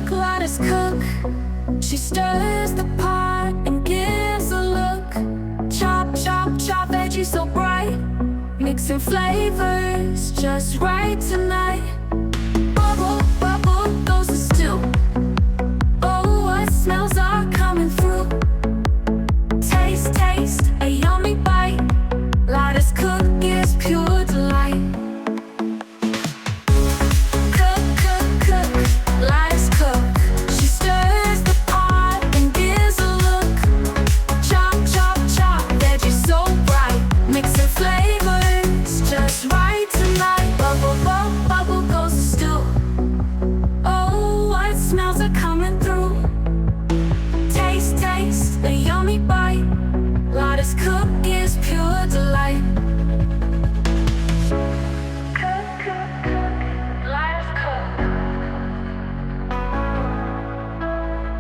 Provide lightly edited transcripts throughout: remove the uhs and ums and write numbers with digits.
Lata's cook. She stirs the pot and gives a look. Chop, chop, chop, veggies so bright, mixing flavors just right tonight. Bubble, bubble goes the stew. Oh, what smells are coming through. Taste, taste, a yummy bite. Lata's cook gives pure delight. Lata's cook gives pure delight. Cook, cook, cook, Lata's cook.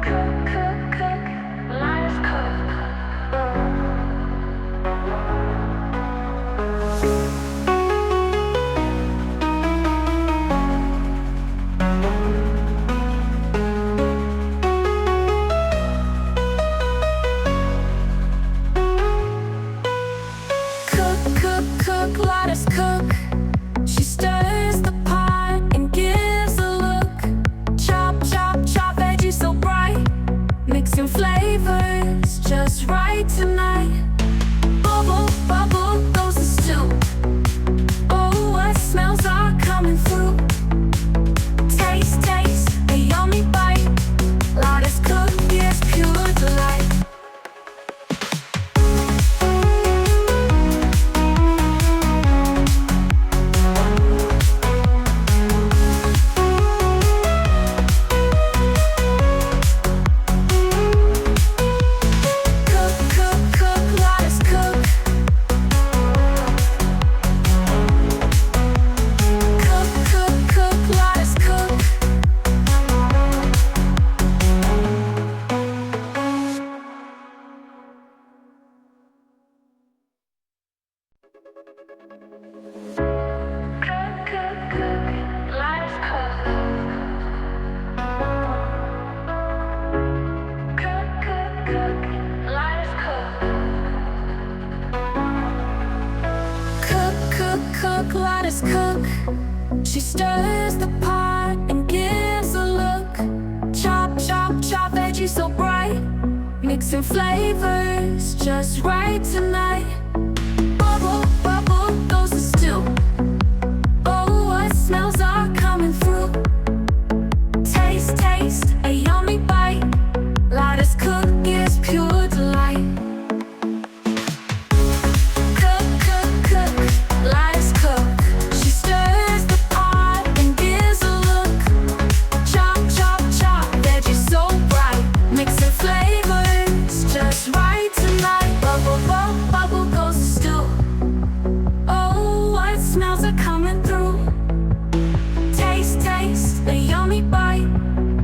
Cook, cook, cook, Lata's cook. Cook, Lata's cook. She stirs the pot and gives a look. Chop, chop, chop, veggies so bright, mixing flavors just right tonight. Bubble, bubble goes the stew. Oh, what smells are coming through. Taste, taste, a yummy bite. Lata's cook gives pure delight. Cook, Lata's cook. She stirs the pot and gives a look. Chop, chop, chop, veggies so bright, mixing flavors just right tonight. Bubble, bubble goes the stew. Oh, what smells are coming through. Taste, taste, a yummy bite. Lata's cook gives pure delight.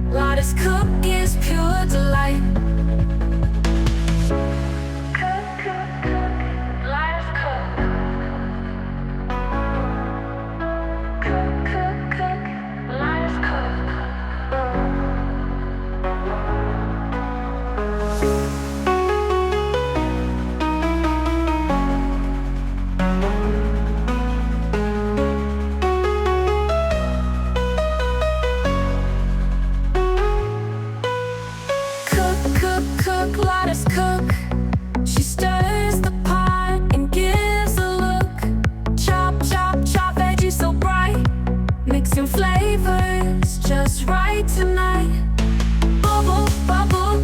Lata's cook gives pure delight. Cook, cook, cook, Lata's cook. Cook, cook, cook, Lata's cook. Cook, Lata's cook. She stirs the pot and gives a look. Chop, chop, chop, veggies so bright, mixing flavors just right tonight. Bubble, bubble